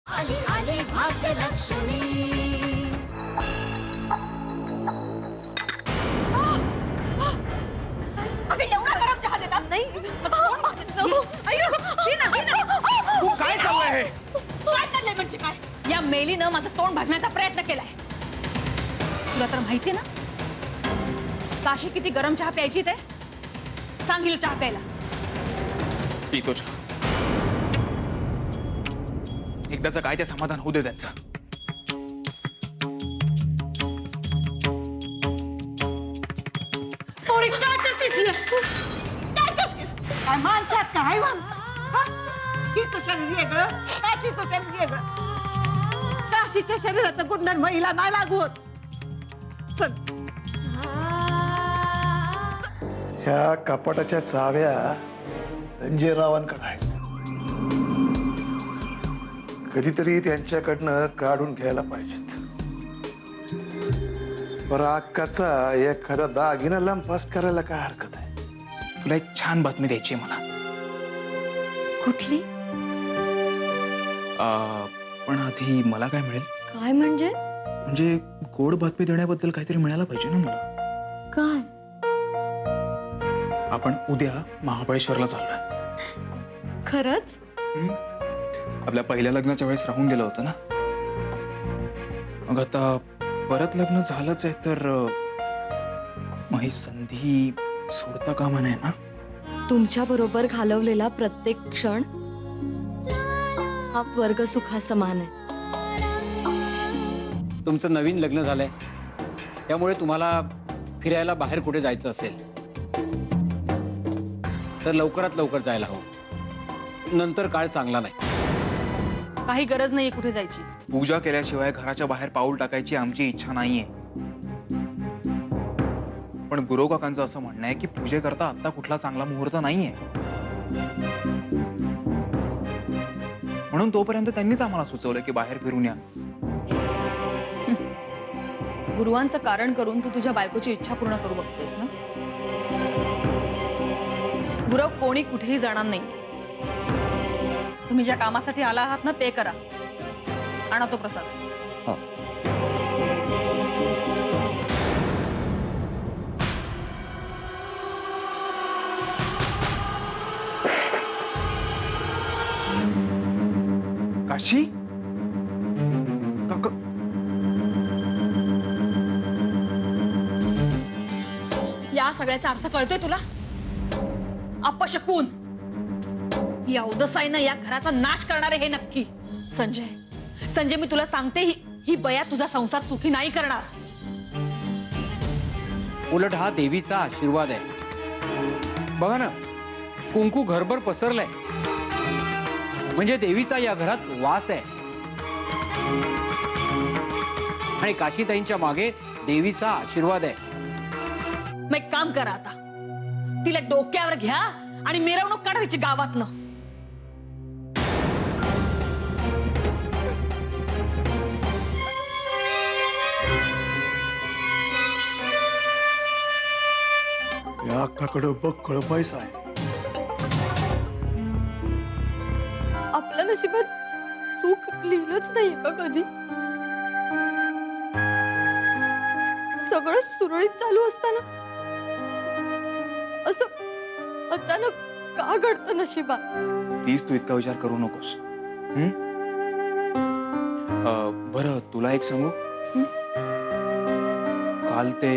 आली आली भाग्यलक्ष्मी. अगं एवढा गरम चहा देतात नाही. काय चाललंय? काय चाललंय म्हणजे काय? या मेलीनं माझं तोंड भाजण्याचा प्रयत्न केलाय. तुला तर माहिती ना काशी किती गरम चहा प्यायची ते. सांगितलं चहा प्यायला. पितो चहा. एकदाचं काय ते समाधान होऊ दे त्यांचं. काय करतेस? काय माणसात काय हिचं शरीर वेगळं काशीचं शरीर वेगळं. काशीच्या शरीराचं गुंडन महिला नाही लागवत. चल ह्या कपाटाच्या चाव्या संजय रावांकडे आहेत. कधीतरी त्यांच्याकडनं काढून घ्यायला पाहिजेत. पराकाचा एखादा दागिना लंपास करायला काय हरकत आहे? तुला एक छान बातमी द्यायची आहे मला. कुठली? पण आधी मला काय मिळेल? काय म्हणजे? म्हणजे गोड बातमी देण्याबद्दल काहीतरी मिळायला पाहिजे ना मला. काय? आपण उद्या महाबळेश्वरला चाललोय. खरंच? आपल्या पहिल्या लग्नाच्या वेळेस राहून गेलं होतं ना. मग आता परत लग्न झालंच आहे तर मग ही संधी सोडता कामा नये ना. तुमच्या बरोबर घालवलेला प्रत्येक क्षण हा वर्ग सुखा समान आहे. तुमचं नवीन लग्न झालंय त्यामुळे तुम्हाला फिरायला बाहेर कुठे जायचं असेल तर लवकरात लवकर जायला हवं. नंतर काळ चांगला नाही. काही गरज नाहीये कुठे जायची. पूजा केल्याशिवाय घराच्या बाहेर पाऊल टाकायची आमची इच्छा नाहीये. पण गुरव काकांचं असं म्हणणं आहे की पूजेकरता आता कुठला चांगला मुहूर्त नाहीये. म्हणून तोपर्यंत त्यांनीच आम्हाला सुचवलं की बाहेर फिरून या. गुरुवांचं कारण करून तू तुझ्या बायकोची इच्छा पूर्ण करू बघतेस ना. गुरव कोणी कुठेही जाणार नाही. तुम्ही ज्या कामासाठी आला आहात ना ते करा. आणा तो प्रसाद. हो. काशी काका या सगळ्याचा अर्थ कळतोय तुला? अपशकून या उदसाईनं या घराचा नाश करणारे हे नक्की. संजय संजय मी तुला सांगते ही बया तुझा संसार सुखी नाही करणार. उलट हा देवीचा आशीर्वाद आहे. बघा ना कुंकू घरभर पसरलंय म्हणजे देवीचा या घरात वास आहे. आणि काशीताईंच्या मागे देवीचा आशीर्वाद आहे. मग एक काम करा आता. तिला डोक्यावर घ्या आणि मिरवणूक काढायची गावातनं. या अक्काकडं बक्कळ पैसा आहे. आपल्या नशिबात सुख लिहिलंच नाही का कधी? सगळं सुरळीत चालू असताना असं अचानक का घडतं नशिबात? प्लीज तू इतका विचार करू नकोस. बरं तुला एक सांगू. काल ते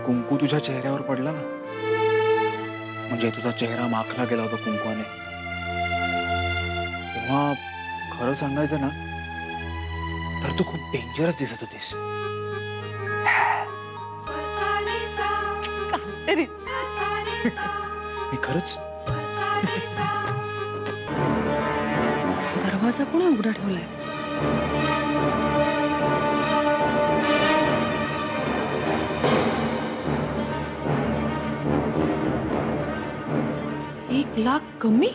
कुंकू तुझ्या चेहऱ्यावर पडला ना म्हणजे तुझा चेहरा माखला गेला होता कुंकवाने. तेव्हा खरं सांगायचं ना तर तू खूप डेंजरस दिसत होतीस. मी खरंच. दरवाजा कोणी उघडा ठेवलाय? $1 लाख कमी?